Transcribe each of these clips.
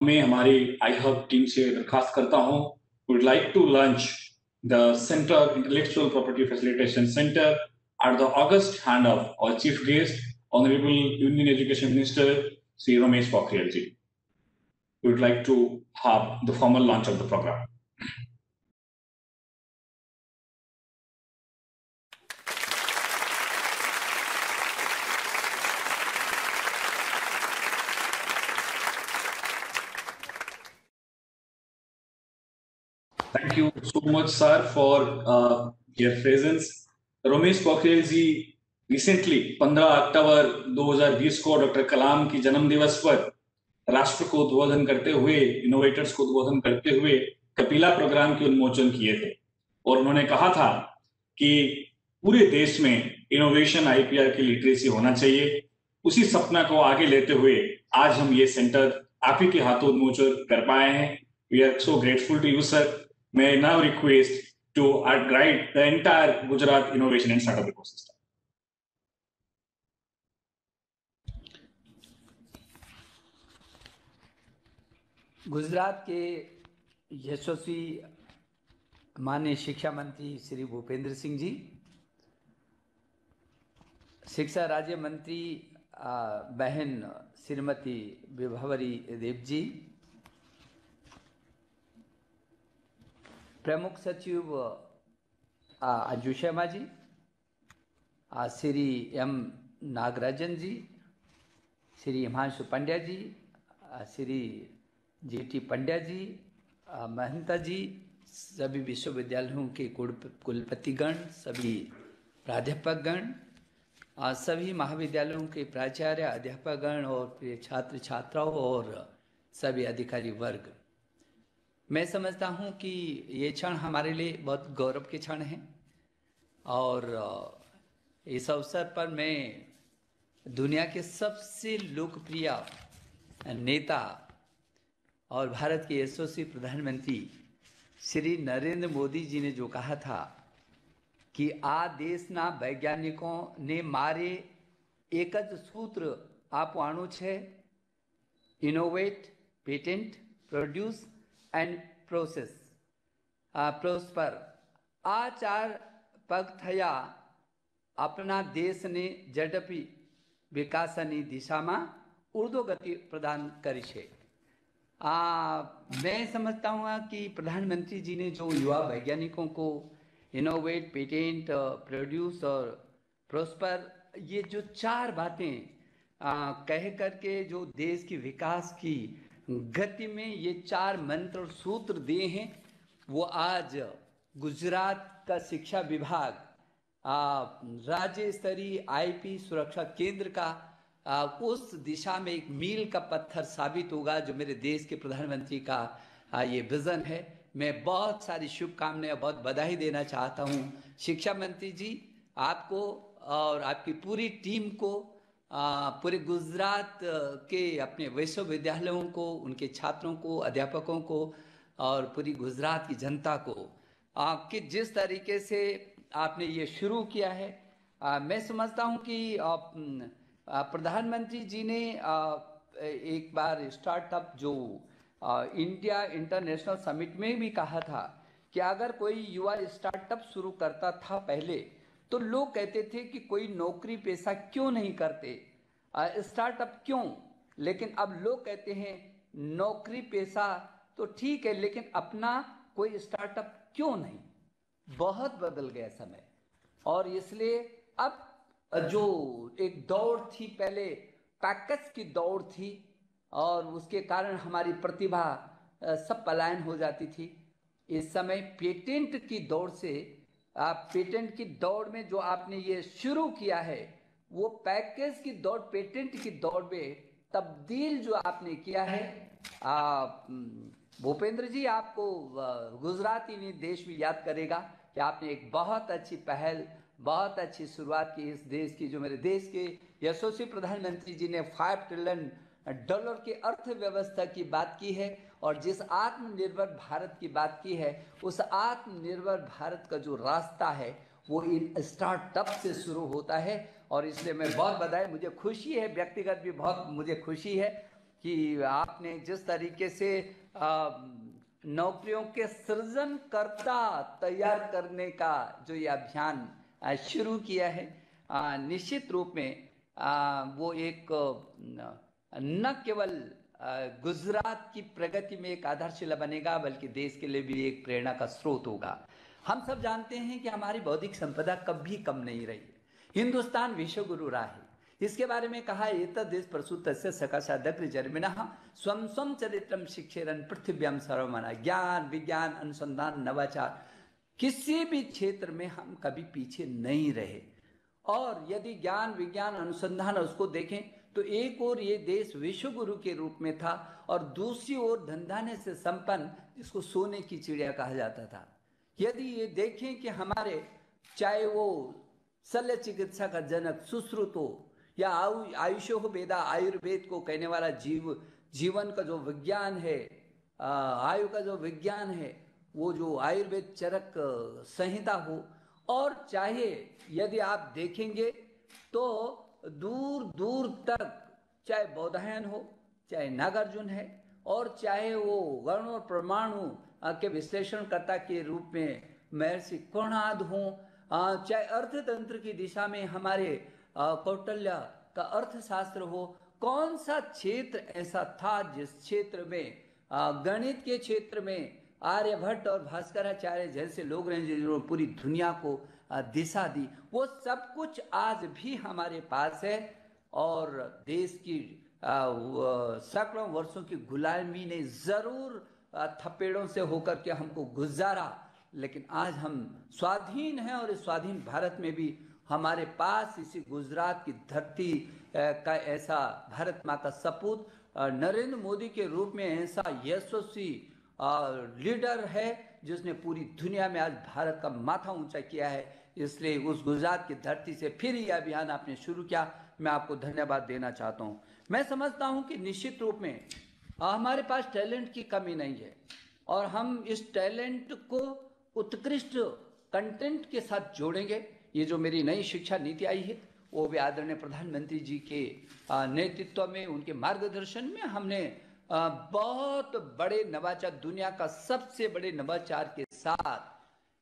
मैं हमारी आई hub team से दरखास्त करता हूं, would like to launch the centre intellectual property facilitation centre at the August handoff. Our chief guest, Honorable Union Education Minister Sri Ramesh Pokhriyal ji. We would like to have the formal launch of the program. Thank you so much, sir, for your presence. Ramesh Pokhriyal ji recently 15 अक्टूबर 2020 को doctor कलाम की जन्म दिवस पर राष्ट्र को उद्बोधन करते हुए, इनोवेटर्स को उद्बोधन करते हुए कपिला प्रोग्राम के उन्मोचन किए थे और उन्होंने कहा था कि पूरे देश में इनोवेशन आईपीआर की लिटरेसी होना चाहिए। उसी सपना को आगे लेते हुए आज हम ये सेंटर आप ही के हाथों उन्मोचन कर पाए हैं। We are so grateful to you, sir. May I now request to guide the entire Gujarat innovation and startup ecosystem. Gujarat के यशस्वी माननीय शिक्षा मंत्री श्री भूपेंद्र सिंह जी, शिक्षा राज्य मंत्री बहन श्रीमती विभावरी देव जी, प्रमुख सचिव अंजू शर्मा जी, श्री एम नागराजन जी, श्री हिमांशु पंड्या जी, श्री जीटी पंड्या जी, महंता जी, सभी विश्वविद्यालयों के कुलपतिगण, सभी प्राध्यापकगण, सभी महाविद्यालयों के प्राचार्य, अध्यापकगण और छात्र छात्राओं और सभी अधिकारी वर्ग, मैं समझता हूँ कि ये क्षण हमारे लिए बहुत गौरव के क्षण हैं और इस अवसर पर मैं दुनिया के सबसे लोकप्रिय नेता और भारत के यशस्वी प्रधानमंत्री श्री नरेंद्र मोदी जी ने जो कहा था कि आ देशना वैज्ञानिकों ने मारे एक ज सूत्र आपवाणु छे, innovate, patent, produce and process prosper. आ 4 पग थया अपना देश ने झड़पी विकासनी दिशा में ऊर्ध्व गति प्रदान करी है। मैं समझता हूँ कि प्रधानमंत्री जी ने जो युवा वैज्ञानिकों को इनोवेट, पेटेंट, प्रोड्यूस और प्रोस्पर, ये जो 4 बातें कह करके जो देश की विकास की गति में ये 4 मंत्र और सूत्र दिए हैं, वो आज गुजरात का शिक्षा विभाग राज्य स्तरीय आईपी सुरक्षा केंद्र का उस दिशा में एक मील का पत्थर साबित होगा जो मेरे देश के प्रधानमंत्री का ये विजन है। मैं बहुत सारी शुभकामनाएं, बहुत बधाई देना चाहता हूँ शिक्षा मंत्री जी, आपको और आपकी पूरी टीम को, पूरे गुजरात के अपने विश्वविद्यालयों को, उनके छात्रों को, अध्यापकों को और पूरी गुजरात की जनता को कि जिस तरीके से आपने ये शुरू किया है। मैं समझता हूँ कि प्रधानमंत्री जी ने एक बार स्टार्टअप जो इंडिया इंटरनेशनल समिट में भी कहा था कि अगर कोई युवा स्टार्टअप शुरू करता था पहले, तो लोग कहते थे कि कोई नौकरी पेशा क्यों नहीं करते, स्टार्टअप क्यों। लेकिन अब लोग कहते हैं नौकरी पेशा तो ठीक है, लेकिन अपना कोई स्टार्टअप क्यों नहीं। बहुत बदल गया समय और इसलिए अब जो एक दौड़ थी, पहले पैकेज की दौड़ थी और उसके कारण हमारी प्रतिभा सब पलायन हो जाती थी। इस समय पेटेंट की दौड़ से, पेटेंट की दौड़ में जो आपने ये शुरू किया है, वो पैकेज की दौड़ पेटेंट की दौड़ में तब्दील जो आपने किया है। भूपेंद्र जी, आपको गुजराती नहीं देश भी याद करेगा कि आपने एक बहुत अच्छी पहल, बहुत अच्छी शुरुआत की इस देश की, जो मेरे देश के यशस्वी प्रधानमंत्री जी ने $5 ट्रिलियन की अर्थव्यवस्था की बात की है और जिस आत्मनिर्भर भारत की बात की है, उस आत्मनिर्भर भारत का जो रास्ता है वो इन स्टार्टअप से शुरू होता है। और इसलिए मैं बहुत बधाई, मुझे खुशी है, व्यक्तिगत भी बहुत मुझे खुशी है कि आपने जिस तरीके से नौकरियों के सृजनकर्ता तैयार करने का जो ये अभियान शुरू किया है, निश्चित रूप में वो एक न केवल गुजरात की प्रगति में एक आधारशिला बनेगा, बल्कि देश के लिए भी एक प्रेरणा का स्रोत होगा। हम सब जानते हैं कि हमारी बौद्धिक संपदा कभी कम नहीं रही। हिंदुस्तान विश्वगुरु रहा है। इसके बारे में कहा, एतद्देश प्रसूतस्य सकाशादग्र जन्मिनः स्वं स्वं चरित्रम शिक्षेरन् पृथिव्यां सर्वमाना। ज्ञान, विज्ञान, अनुसंधान, नवाचार, किसी भी क्षेत्र में हम कभी पीछे नहीं रहे। और यदि ज्ञान, विज्ञान, अनुसंधान उसको देखें तो एक ओर ये देश विश्वगुरु के रूप में था और दूसरी ओर धनधान्य से संपन्न, जिसको सोने की चिड़िया कहा जाता था। यदि ये देखें कि हमारे, चाहे वो शल्य चिकित्सा का जनक सुश्रुत हो या आयुषो वेदा, आयुर्वेद को कहने वाला जीवन का जो विज्ञान है, आयु का जो विज्ञान है, वो जो आयुर्वेद चरक संहिता हो, और चाहे यदि आप देखेंगे तो दूर दूर तक, चाहे बौधायन हो, चाहे नागार्जुन है, और चाहे वो गण और परमाणु के विश्लेषणकर्ता के रूप में महर्षि कर्णाद हों, चाहे अर्थतंत्र की दिशा में हमारे कौटिल्य का अर्थशास्त्र हो, कौन सा क्षेत्र ऐसा था जिस क्षेत्र में गणित के क्षेत्र में आर्यभट्ट और भास्कराचार्य जैसे लोग रहे जिन्होंने पूरी दुनिया को दिशा दी, वो सब कुछ आज भी हमारे पास है। और देश की सैकड़ों वर्षों की गुलामी ने जरूर थपेड़ों से होकर के हमको गुजारा, लेकिन आज हम स्वाधीन हैं। और इस स्वाधीन भारत में भी हमारे पास इसी गुजरात की धरती का ऐसा भारत माँ का सपूत नरेंद्र मोदी के रूप में ऐसा यशस्वी लीडर है जिसने पूरी दुनिया में आज भारत का माथा ऊंचा किया है। इसलिए उस गुजरात की धरती से फिर यह अभियान आपने शुरू किया, मैं आपको धन्यवाद देना चाहता हूं। मैं समझता हूं कि निश्चित रूप में हमारे पास टैलेंट की कमी नहीं है, और हम इस टैलेंट को उत्कृष्ट कंटेंट के साथ जोड़ेंगे। ये जो मेरी नई शिक्षा नीति आई है, वो भी आदरणीय प्रधानमंत्री जी के नेतृत्व में, उनके मार्गदर्शन में हमने बहुत बड़े नवाचार, दुनिया का सबसे बड़े नवाचार के साथ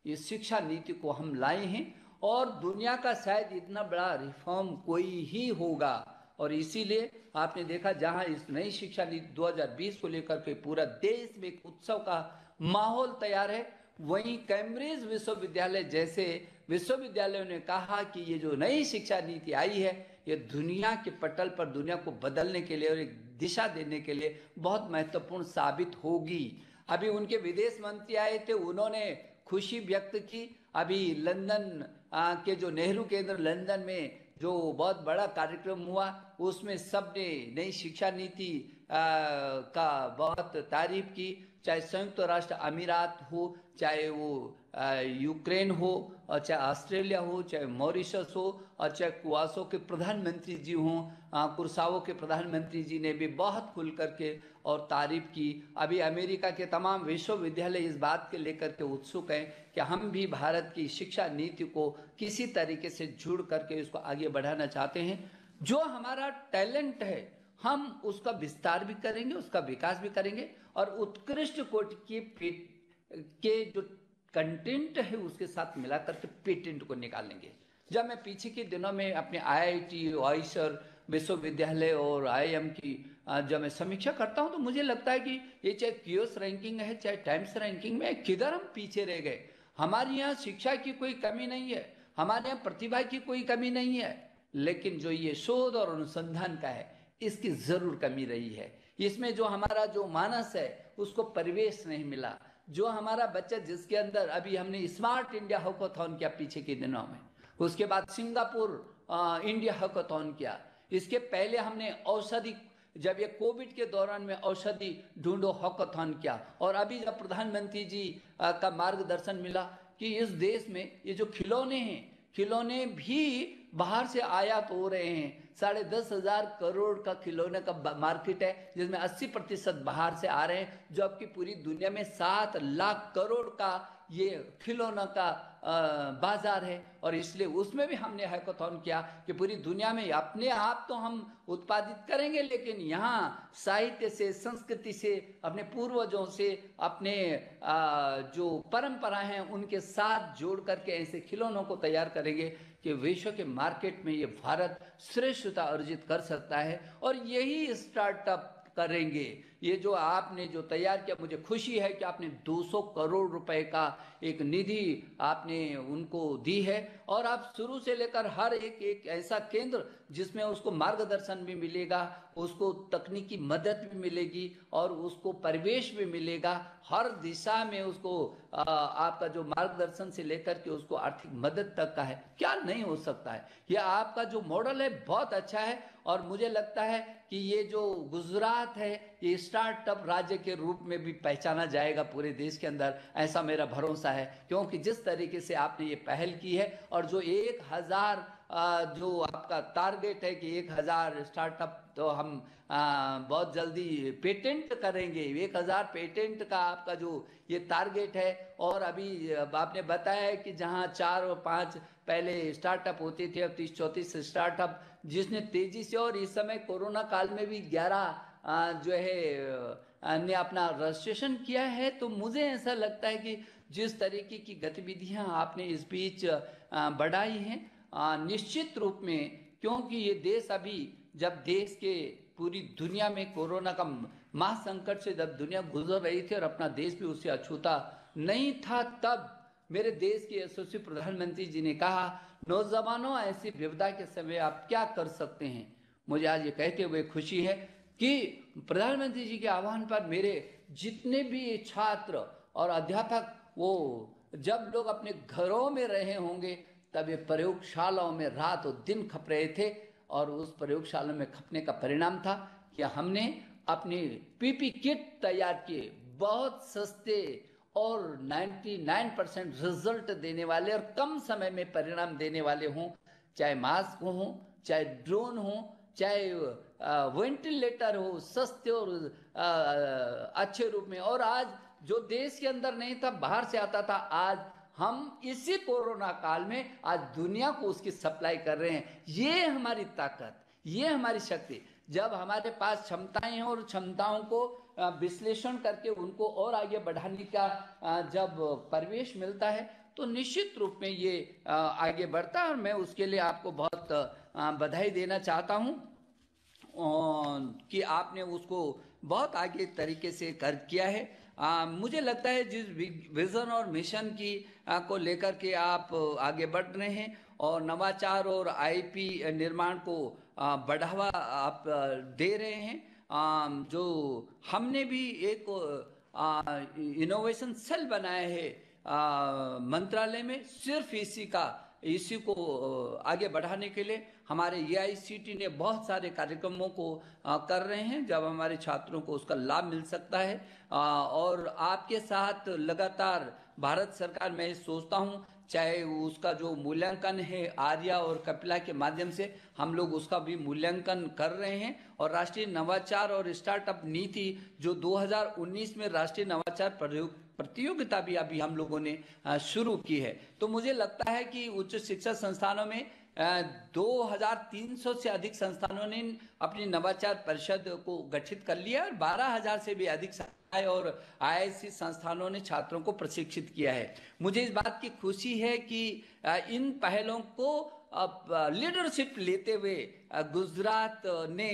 इस शिक्षा नीति को हम लाए हैं। और दुनिया का शायद इतना बड़ा रिफॉर्म कोई ही होगा। और इसीलिए आपने देखा, जहां इस नई शिक्षा नीति 2020 को लेकर के पूरा देश में एक उत्सव का माहौल तैयार है, वहीं कैम्ब्रिज विश्वविद्यालय जैसे विश्वविद्यालयों ने कहा कि ये जो नई शिक्षा नीति आई है, ये दुनिया के पटल पर दुनिया को बदलने के लिए और एक दिशा देने के लिए बहुत महत्वपूर्ण साबित होगी। अभी उनके विदेश मंत्री आए थे, उन्होंने खुशी व्यक्त की। अभी लंदन के जो नेहरू केंद्र लंदन में जो बहुत बड़ा कार्यक्रम हुआ, उसमें सबने नई शिक्षा नीति का बहुत तारीफ की। चाहे संयुक्त राष्ट्र अमीरात हो, चाहे वो यूक्रेन हो, और चाहे ऑस्ट्रेलिया हो, चाहे मॉरिशस हो, और चाहे कुआसो के प्रधानमंत्री जी हों, कुरसावो के प्रधानमंत्री जी ने भी बहुत खुल करके और तारीफ की। अभी अमेरिका के तमाम विश्वविद्यालय इस बात के लेकर के उत्सुक हैं कि हम भी भारत की शिक्षा नीति को किसी तरीके से जुड़ करके इसको आगे बढ़ाना चाहते हैं। जो हमारा टैलेंट है हम उसका विस्तार भी करेंगे, उसका विकास भी करेंगे, और उत्कृष्ट कोटि के जो कंटेंट है उसके साथ मिलाकर के पेटेंट को निकालेंगे। जब मैं पीछे के दिनों में अपने IIT, आइसर विश्वविद्यालय और IIM की जब मैं समीक्षा करता हूं, तो मुझे लगता है कि ये चाहे क्यूएस रैंकिंग है, चाहे टाइम्स रैंकिंग में, किधर हम पीछे रह गए। हमारे यहाँ शिक्षा की कोई कमी नहीं है, हमारे यहाँ प्रतिभा की कोई कमी नहीं है, लेकिन जो ये शोध और अनुसंधान का है, इसकी जरूर कमी रही है। इसमें जो हमारा जो मानस है उसको परिवेश नहीं मिला। जो हमारा बच्चा, जिसके अंदर अभी हमने स्मार्ट इंडिया हैकाथॉन किया पीछे के दिनों में, उसके बाद सिंगापुर इंडिया हैकाथॉन किया, इसके पहले हमने औषधि, जब ये कोविड के दौरान में औषधि ढूंढो हैकाथॉन किया, और अभी जब प्रधानमंत्री जी का मार्गदर्शन मिला कि इस देश में ये जो खिलौने हैं, खिलौने भी बाहर से आयात हो रहे हैं। 10,500 करोड़ का खिलौने का मार्केट है, जिसमें 80% बाहर से आ रहे हैं, जबकि पूरी दुनिया में 7 लाख करोड़ का ये खिलौना का बाजार है, और इसलिए उसमें भी हमने हैकाथॉन किया कि पूरी दुनिया में अपने आप तो हम उत्पादित करेंगे, लेकिन यहाँ साहित्य से, संस्कृति से, अपने पूर्वजों से, अपने जो परंपरा हैं उनके साथ जोड़ करके ऐसे खिलौनों को तैयार करेंगे कि विश्व के मार्केट में ये भारत श्रेष्ठता अर्जित कर सकता है। और यही स्टार्टअप करेंगे। ये जो आपने जो तैयार किया, मुझे खुशी है कि आपने 200 करोड़ रुपए का एक निधि आपने उनको दी है, और आप शुरू से लेकर हर एक ऐसा केंद्र जिसमें उसको मार्गदर्शन भी मिलेगा, उसको तकनीकी मदद भी मिलेगी, और उसको परिवेश भी मिलेगा, हर दिशा में उसको आपका जो मार्गदर्शन से लेकर के उसको आर्थिक मदद तक का है, क्या नहीं हो सकता है। यह आपका जो मॉडल है बहुत अच्छा है, और मुझे लगता है कि ये जो गुजरात है ये स्टार्टअप राज्य के रूप में भी पहचाना जाएगा पूरे देश के अंदर, ऐसा मेरा भरोसा है। क्योंकि जिस तरीके से आपने ये पहल की है, और जो 1000 जो आपका टारगेट है कि 1000 स्टार्टअप तो हम बहुत जल्दी पेटेंट करेंगे, 1000 पेटेंट का आपका जो ये टारगेट है। और अभी आपने बताया है कि जहां 4 और 5 पहले स्टार्टअप होते थे, अब 30-34 स्टार्टअप जिसने तेजी से, और इस समय कोरोना काल में भी 11 जो है ने अपना रजिस्ट्रेशन किया है। तो मुझे ऐसा लगता है कि जिस तरीके की गतिविधियां आपने इस बीच बढ़ाई हैं, निश्चित रूप में, क्योंकि ये देश अभी, जब देश के पूरी दुनिया में कोरोना का महासंकट से जब दुनिया गुजर रही थी और अपना देश भी उससे अछूता नहीं था, तब मेरे देश के यशस्वी प्रधानमंत्री जी ने कहा, नौजवानों ऐसी विपदा के समय आप क्या कर सकते हैं। मुझे आज ये कहते हुए खुशी है कि प्रधानमंत्री जी के आह्वान पर मेरे जितने भी छात्र और अध्यापक, वो जब लोग अपने घरों में रहे होंगे, तब ये प्रयोगशालाओं में रात और दिन खप रहे थे, और उस प्रयोगशाला में खपने का परिणाम था कि हमने अपनी पीपी किट तैयार किए, बहुत सस्ते और 99% रिजल्ट देने वाले और कम समय में परिणाम देने वाले हों, चाहे मास्क हो, चाहे ड्रोन हो, चाहे वेंटिलेटर हो, सस्ते और अच्छे रूप में। और आज जो देश के अंदर नहीं था, बाहर से आता था, आज हम इसी कोरोना काल में आज दुनिया को उसकी सप्लाई कर रहे हैं। ये हमारी ताकत, ये हमारी शक्ति। जब हमारे पास क्षमताएं हैं और क्षमताओं को विश्लेषण करके उनको और आगे बढ़ाने का जब परिवेश मिलता है, तो निश्चित रूप में ये आगे बढ़ता है। और मैं उसके लिए आपको बहुत बधाई देना चाहता हूँ कि आपने उसको बहुत आगे तरीके से कर किया है। मुझे लगता है जिस विजन और मिशन की को लेकर के आप आगे बढ़ रहे हैं, और नवाचार और आईपी निर्माण को बढ़ावा आप दे रहे हैं, जो हमने भी एक इनोवेशन सेल बनाया है मंत्रालय में, सिर्फ इसी को आगे बढ़ाने के लिए हमारे एआईसीटी ने बहुत सारे कार्यक्रमों को कर रहे हैं, जब हमारे छात्रों को उसका लाभ मिल सकता है। और आपके साथ लगातार भारत सरकार, मैं सोचता हूँ, चाहे उसका जो मूल्यांकन है आर्या और कपिला के माध्यम से, हम लोग उसका भी मूल्यांकन कर रहे हैं। और राष्ट्रीय नवाचार और स्टार्टअप नीति जो 2019 में राष्ट्रीय नवाचार प्रतियोगिता भी अभी हम लोगों ने शुरू की है। तो मुझे लगता है कि उच्च शिक्षा संस्थानों में 2300 से अधिक संस्थानों ने अपनी नवाचार परिषद को गठित कर लिया, और 12000 से भी अधिक और आईआईसी संस्थानों ने छात्रों को प्रशिक्षित किया है। मुझे इस बात की खुशी है कि इन पहलों को लीडरशिप लेते हुए गुजरात ने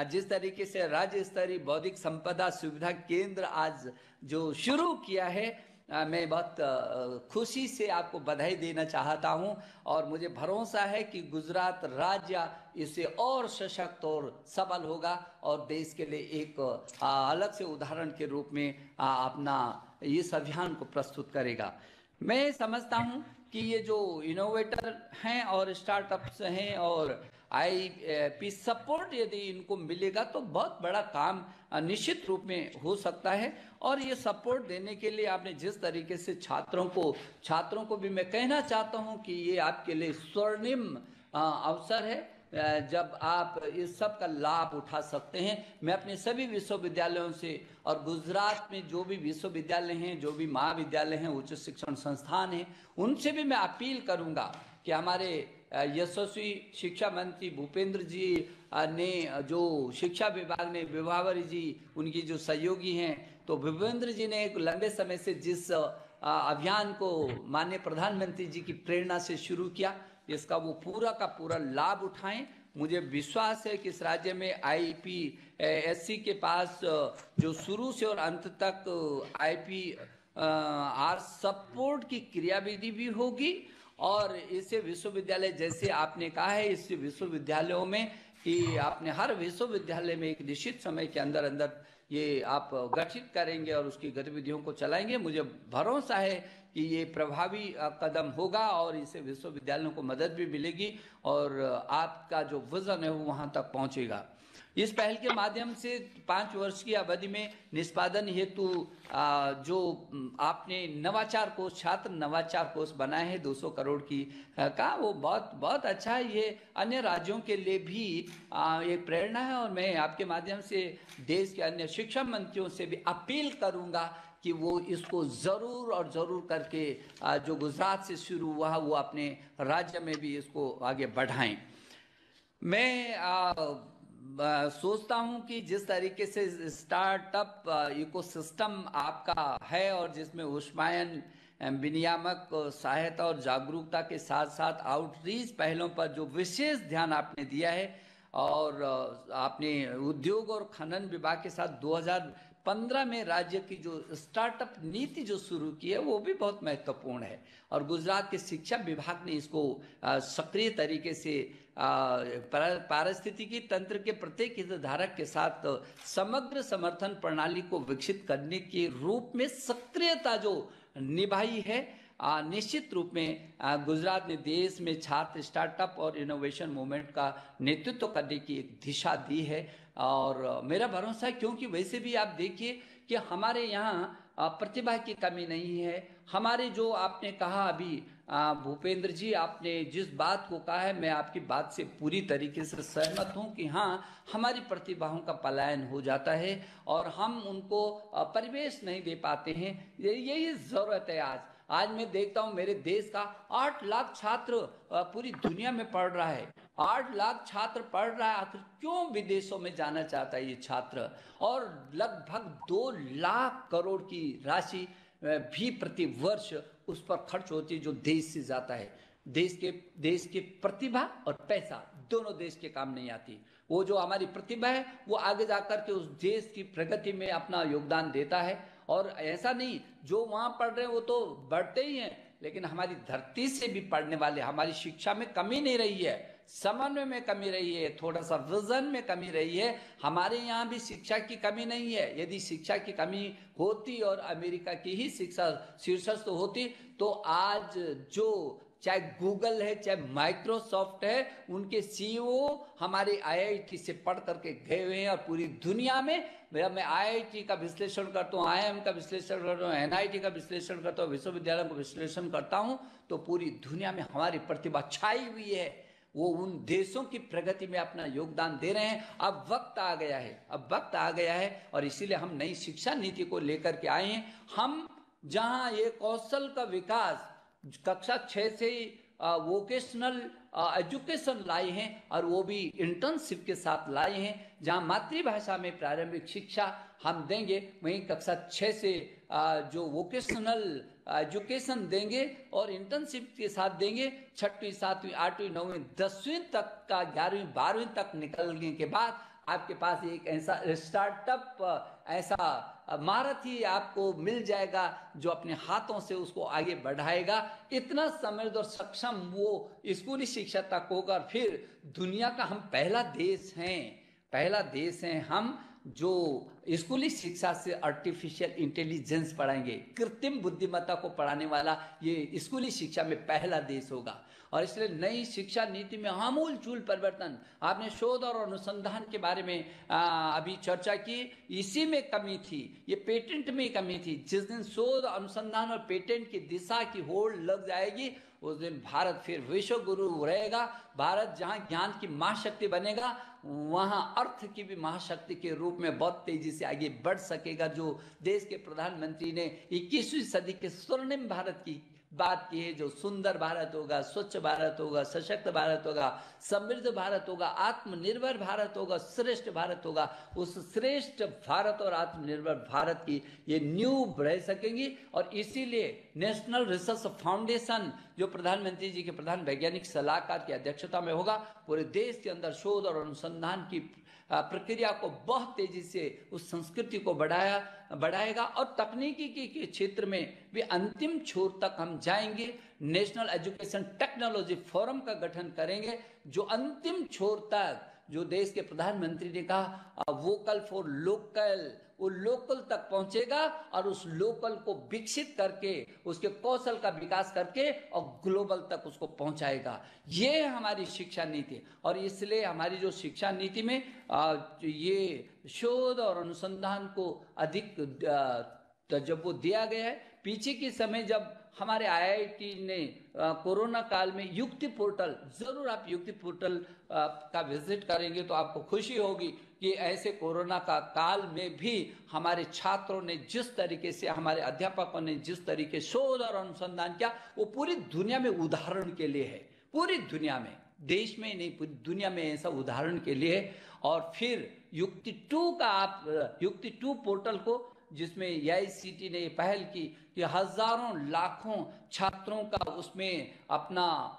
जिस तरीके से राज्य स्तरीय बौद्धिक संपदा सुविधा केंद्र आज जो शुरू किया है, मैं बहुत खुशी से आपको बधाई देना चाहता हूं। और मुझे भरोसा है कि गुजरात राज्य इससे और सशक्त और सबल होगा, और देश के लिए एक अलग से उदाहरण के रूप में अपना इस अभियान को प्रस्तुत करेगा। मैं समझता हूं कि ये जो इनोवेटर हैं और स्टार्टअप्स हैं और आईपी सपोर्ट यदि इनको मिलेगा तो बहुत बड़ा काम निश्चित रूप में हो सकता है। और ये सपोर्ट देने के लिए आपने जिस तरीके से छात्रों को भी मैं कहना चाहता हूं कि ये आपके लिए स्वर्णिम अवसर है जब आप इस सब का लाभ उठा सकते हैं। मैं अपने सभी विश्वविद्यालयों से और गुजरात में जो भी विश्वविद्यालय हैं, जो भी महाविद्यालय हैं, उच्च शिक्षण संस्थान हैं, उनसे भी मैं अपील करूंगा कि हमारे यशस्वी शिक्षा मंत्री भूपेंद्र जी ने जो शिक्षा विभाग ने विभावरी जी उनकी जो सहयोगी हैं, तो भूपेंद्र जी ने एक लंबे समय से जिस अभियान को माननीय प्रधानमंत्री जी की प्रेरणा से शुरू किया, इसका वो पूरा का पूरा लाभ उठाएं। मुझे विश्वास है कि इस राज्य में IPSC के पास जो शुरू से और अंत तक IPR सपोर्ट की क्रियाविधि भी होगी, और इसे विश्वविद्यालय जैसे आपने कहा है, इस विश्वविद्यालयों में कि आपने हर विश्वविद्यालय में एक निश्चित समय के अंदर अंदर ये आप गठित करेंगे और उसकी गतिविधियों को चलाएंगे। मुझे भरोसा है कि ये प्रभावी कदम होगा और इससे विश्वविद्यालयों को मदद भी मिलेगी और आपका जो विजन है वो वहाँ तक पहुँचेगा। इस पहल के माध्यम से 5 वर्ष की अवधि में निष्पादन हेतु जो आपने नवाचार कोष, छात्र नवाचार कोष बनाए हैं 200 करोड़ की का, वो बहुत बहुत अच्छा है। ये अन्य राज्यों के लिए भी एक प्रेरणा है और मैं आपके माध्यम से देश के अन्य शिक्षा मंत्रियों से भी अपील करूंगा कि वो इसको ज़रूर और ज़रूर करके जो गुजरात से शुरू हुआ वो अपने राज्य में भी इसको आगे बढ़ाएं। मैं सोचता हूं कि जिस तरीके से स्टार्टअप इकोसिस्टम आपका है और जिसमें उष्मायन विनियामक सहायता और जागरूकता के साथ साथ आउटरीच पहलों पर जो विशेष ध्यान आपने दिया है, और आपने उद्योग और खनन विभाग के साथ 2015 में राज्य की जो स्टार्टअप नीति जो शुरू की है वो भी बहुत महत्वपूर्ण है, और गुजरात के शिक्षा विभाग ने इसको सक्रिय तरीके से पारिस्थितिकी तंत्र के प्रत्येक हितधारक के साथ समग्र समर्थन प्रणाली को विकसित करने के रूप में सक्रियता जो निभाई है, निश्चित रूप में गुजरात ने देश में छात्र स्टार्टअप और इनोवेशन मूवमेंट का नेतृत्व करने की एक दिशा दी है। और मेरा भरोसा है, क्योंकि वैसे भी आप देखिए कि हमारे यहाँ प्रतिभा की कमी नहीं है। हमारे जो आपने कहा अभी भूपेंद्र जी, आपने जिस बात को कहा है मैं आपकी बात से पूरी तरीके से सहमत हूं कि हाँ, हमारी प्रतिभाओं का पलायन हो जाता है और हम उनको परिवेश नहीं दे पाते हैं। यही जरूरत है। आज मैं देखता हूं मेरे देश का 8 लाख छात्र पूरी दुनिया में पढ़ रहा है। 8 लाख छात्र पढ़ रहा है, आखिर क्यों विदेशों में जाना चाहता है ये छात्र? और लगभग 2 लाख करोड़ की राशि भी प्रति वर्ष उस पर खर्च होती है जो देश से जाता है। देश के प्रतिभा और पैसा दोनों देश के काम नहीं आती। वो जो हमारी प्रतिभा है वो आगे जाकर के उस देश की प्रगति में अपना योगदान देता है। और ऐसा नहीं जो वहां पढ़ रहे हैं वो तो बढ़ते ही हैं, लेकिन हमारी धरती से भी पढ़ने वाले, हमारी शिक्षा में कमी नहीं रही है, समन्वय में कमी रही है, थोड़ा सा विजन में कमी रही है। हमारे यहाँ भी शिक्षा की कमी नहीं है। यदि शिक्षा की कमी होती और अमेरिका की ही शिक्षा शीर्षस्थ होती तो आज जो चाहे गूगल है चाहे माइक्रोसॉफ्ट है, उनके CEO हमारे IIT से पढ़ करके गए हुए हैं। और पूरी दुनिया में मैं IIT का विश्लेषण करता हूँ, IIM का विश्लेषण करता हूँ, NIT का विश्लेषण करता हूँ, विश्वविद्यालय का विश्लेषण करता हूँ, तो पूरी दुनिया में हमारी प्रतिभा छाई हुई है। वो उन देशों की प्रगति में अपना योगदान दे रहे हैं। अब वक्त आ गया है, अब वक्त आ गया है, और इसीलिए हम नई शिक्षा नीति को लेकर के आए हैं। हम जहां ये कौशल का विकास कक्षा 6 से ही वोकेशनल एजुकेशन लाए हैं, और वो भी इंटर्नशिप के साथ लाए हैं। जहां मातृभाषा में प्रारंभिक शिक्षा हम देंगे, वहीं कक्षा 6 से जो वोकेशनल एजुकेशन देंगे और इंटर्नशिप के साथ देंगे। 6वीं 7वीं 8वीं 9वीं 10वीं तक का, 11वीं 12वीं तक निकलने के बाद आपके पास एक ऐसा स्टार्टअप, ऐसा महारथी आपको मिल जाएगा जो अपने हाथों से उसको आगे बढ़ाएगा। इतना समृद्ध और सक्षम वो स्कूली शिक्षा तक होगा। फिर दुनिया का हम पहला देश हैं, पहला देश हैं हम जो स्कूली शिक्षा से आर्टिफिशियल इंटेलिजेंस पढ़ाएंगे, कृत्रिम बुद्धिमत्ता को पढ़ाने वाला ये स्कूली शिक्षा में पहला देश होगा। और इसलिए नई शिक्षा नीति में आमूल चूल परिवर्तन। आपने शोध और अनुसंधान के बारे में अभी चर्चा की, इसी में कमी थी, ये पेटेंट में कमी थी। जिस दिन शोध अनुसंधान और पेटेंट की दिशा की होड़ लग जाएगी, उस दिन भारत फिर विश्व गुरु रहेगा। भारत जहां ज्ञान की महाशक्ति बनेगा, वहां अर्थ की भी महाशक्ति के रूप में बहुत तेजी से आगे बढ़ सकेगा। जो देश के प्रधानमंत्री ने 21वीं सदी के स्वर्णिम भारत की बात की है, जो सुंदर भारत होगा, स्वच्छ भारत होगा, सशक्त भारत होगा, समृद्ध भारत होगा, आत्मनिर्भर भारत होगा, श्रेष्ठ भारत होगा, उस श्रेष्ठ भारत और आत्मनिर्भर भारत की ये न्यू रह सकेंगी। और इसीलिए नेशनल रिसर्च फाउंडेशन, जो प्रधानमंत्री जी के प्रधान वैज्ञानिक सलाहकार की अध्यक्षता में होगा, पूरे देश के अंदर शोध और अनुसंधान की प्रक्रिया को बहुत तेजी से, उस संस्कृति को बढ़ाएगा। और तकनीकी के क्षेत्र में भी अंतिम छोर तक हम जाएंगे। नेशनल एजुकेशन टेक्नोलॉजी फोरम का गठन करेंगे, जो अंतिम छोर तक, जो देश के प्रधानमंत्री ने कहा वोकल फॉर लोकल, वो लोकल तक पहुंचेगा और उस लोकल को विकसित करके, उसके कौशल का विकास करके और ग्लोबल तक उसको पहुंचाएगा। ये हमारी शिक्षा नीति। और इसलिए हमारी जो शिक्षा नीति में ये शोध और अनुसंधान को अधिक जब वो दिया गया है। पीछे के समय जब हमारे आईआईटी ने कोरोना काल में युक्ति पोर्टल, जरूर आप युक्ति पोर्टल का विजिट करेंगे तो आपको खुशी होगी कि ऐसे कोरोना का काल में भी हमारे छात्रों ने जिस तरीके से, हमारे अध्यापकों ने जिस तरीके शोध और अनुसंधान किया, वो पूरी दुनिया में उदाहरण के लिए है। पूरी दुनिया में, देश में नहीं, पूरी दुनिया में ऐसा उदाहरण के लिए है। और फिर युक्ति 2 का, आप युक्ति 2 पोर्टल को, जिसमें एआईसीटी ने पहल की कि हजारों लाखों छात्रों का उसमें अपना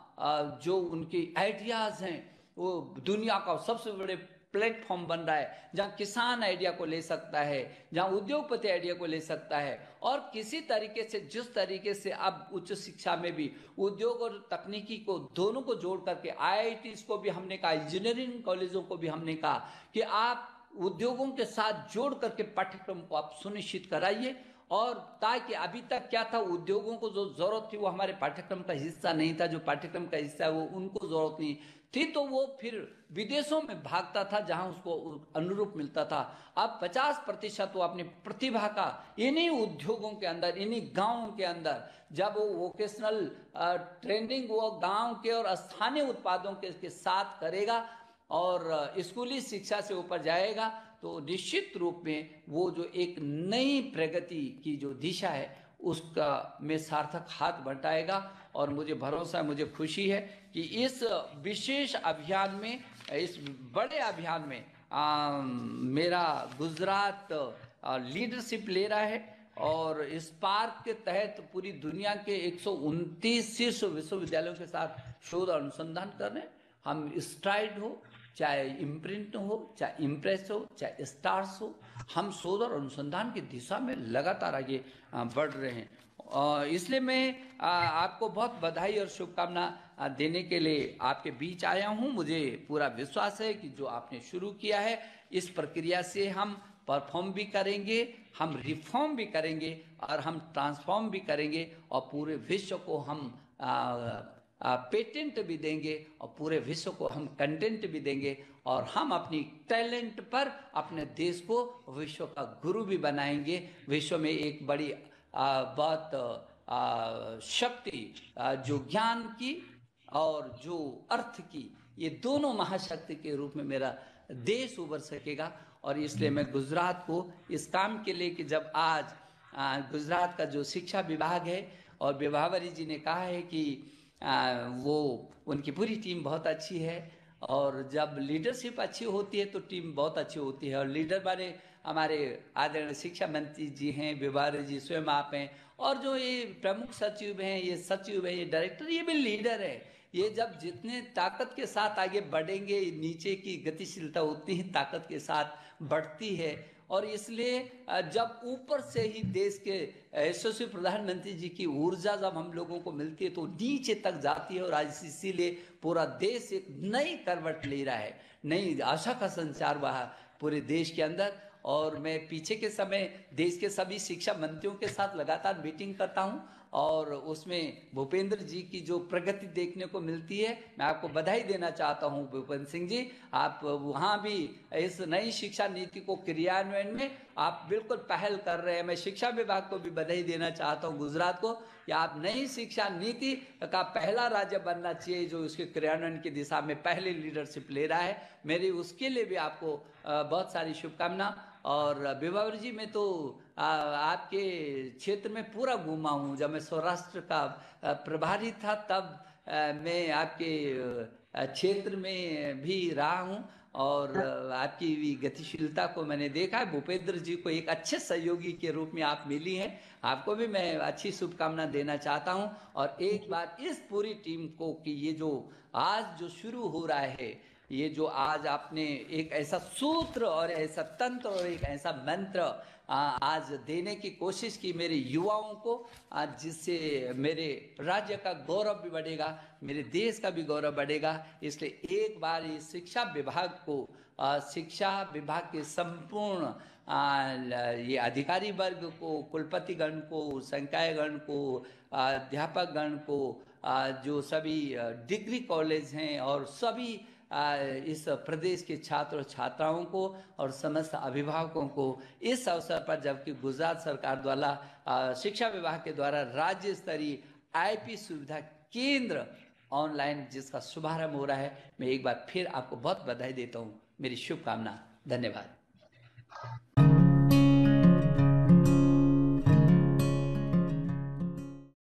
जो उनके आइडियाज हैं, वो दुनिया का सबसे बड़े प्लेटफॉर्म बन रहा है, जहां किसान आइडिया को ले सकता है, जहां उद्योगपति आइडिया को ले सकता है। और किसी तरीके से, जिस तरीके से अब उच्च शिक्षा में भी उद्योग और तकनीकी को दोनों को जोड़ करके, आईआईटी को भी हमने कहा, इंजीनियरिंग कॉलेजों को भी हमने कहा कि आप उद्योगों के साथ जोड़ करके पाठ्यक्रम को आप सुनिश्चित कराइए। और ताकि अभी तक क्या था, उद्योगों को जो जरूरत थी वो हमारे पाठ्यक्रम का हिस्सा नहीं था, जो पाठ्यक्रम का हिस्सा है वो उनको जरूरत नहीं थी, तो वो फिर विदेशों में भागता था जहां उसको अनुरूप मिलता था। अब 50% वो अपनी प्रतिभा का इन्हीं उद्योगों के अंदर, इन्हीं गांवों के अंदर, जब वो वोकेशनल ट्रेनिंग वो गांव के और स्थानीय उत्पादों के साथ करेगा और स्कूली शिक्षा से ऊपर जाएगा, तो निश्चित रूप में वो जो एक नई प्रगति की जो दिशा है उसका में सार्थक हाथ बटाएगा। और मुझे भरोसा है, मुझे खुशी है कि इस विशेष अभियान में, इस बड़े अभियान में मेरा गुजरात लीडरशिप ले रहा है। और इस पार्क के तहत पूरी दुनिया के 129 शीर्ष विश्वविद्यालयों के साथ शोध और अनुसंधान कर रहे हैं। हम स्ट्राइड हो, चाहे इम्प्रिंट हो, चाहे इम्प्रेस हो, चाहे स्टार्स हो, हम शोध और अनुसंधान की दिशा में लगातार आगे बढ़ रहे हैं। इसलिए मैं आपको बहुत बधाई और शुभकामना देने के लिए आपके बीच आया हूं। मुझे पूरा विश्वास है कि जो आपने शुरू किया है, इस प्रक्रिया से हम परफॉर्म भी करेंगे, हम रिफॉर्म भी करेंगे और हम ट्रांसफॉर्म भी करेंगे और पूरे विश्व को हम पेटेंट भी देंगे और पूरे विश्व को हम कंटेंट भी देंगे। और हम अपनी टैलेंट पर अपने देश को विश्व का गुरु भी बनाएंगे। विश्व में एक बड़ी बहुत शक्ति, जो ज्ञान की और जो अर्थ की, ये दोनों महाशक्ति के रूप में मेरा देश उभर सकेगा। और इसलिए मैं गुजरात को इस काम के लिए, कि जब आज गुजरात का जो शिक्षा विभाग है और विभावरी जी ने कहा है कि वो, उनकी पूरी टीम बहुत अच्छी है, और जब लीडरशिप अच्छी होती है तो टीम बहुत अच्छी होती है। और लीडर माने हमारे आदरणीय शिक्षा मंत्री जी हैं, विभावरी जी स्वयं आप हैं, और जो ये प्रमुख सचिव हैं, ये सचिव हैं, ये डायरेक्टर, ये भी लीडर है। ये जब जितने ताकत के साथ आगे बढ़ेंगे, नीचे की गतिशीलता उतनी ही ताकत के साथ बढ़ती है। और इसलिए जब ऊपर से ही देश के यशस्वी प्रधानमंत्री जी की ऊर्जा जब हम लोगों को मिलती है तो नीचे तक जाती है। और आज इसीलिए पूरा देश एक नई करवट ले रहा है, नई आशा का संचार हुआ है पूरे देश के अंदर। और मैं पीछे के समय देश के सभी शिक्षा मंत्रियों के साथ लगातार मीटिंग करता हूं और उसमें भूपेंद्र जी की जो प्रगति देखने को मिलती है, मैं आपको बधाई देना चाहता हूं भूपेंद्र सिंह जी। आप वहां भी इस नई शिक्षा नीति को क्रियान्वयन में आप बिल्कुल पहल कर रहे हैं। मैं शिक्षा विभाग को भी बधाई देना चाहता हूं, गुजरात को, कि आप नई शिक्षा नीति का पहला राज्य बनना चाहिए जो उसके क्रियान्वयन की दिशा में पहले लीडरशिप ले रहा है। मेरी उसके लिए भी आपको बहुत सारी शुभकामना। और विभावर जी, मैं तो आपके क्षेत्र में पूरा घूमा हूँ। जब मैं सौराष्ट्र का प्रभारी था तब मैं आपके क्षेत्र में भी रहा हूँ और आपकी भी गतिशीलता को मैंने देखा है। भूपेंद्र जी को एक अच्छे सहयोगी के रूप में आप मिली हैं, आपको भी मैं अच्छी शुभकामना देना चाहता हूं। और एक बार इस पूरी टीम को कि ये जो आज जो शुरू हो रहा है, ये जो आज आपने एक ऐसा सूत्र और ऐसा तंत्र और एक ऐसा मंत्र आज देने की कोशिश की मेरे युवाओं को, आज जिससे मेरे राज्य का गौरव भी बढ़ेगा, मेरे देश का भी गौरव बढ़ेगा। इसलिए एक बार ये शिक्षा विभाग को, शिक्षा विभाग के संपूर्ण ये अधिकारी वर्ग को, कुलपतिगण को, संकायगण को, अध्यापकगण को, जो सभी डिग्री कॉलेज हैं और सभी इस प्रदेश के छात्र और छात्राओं को और समस्त अभिभावकों को इस अवसर पर, जबकि गुजरात सरकार द्वारा शिक्षा विभाग के द्वारा राज्य स्तरीय आईपी सुविधा केंद्र ऑनलाइन जिसका शुभारंभ हो रहा है, मैं एक बार फिर आपको बहुत बधाई देता हूं। मेरी शुभकामना। धन्यवाद।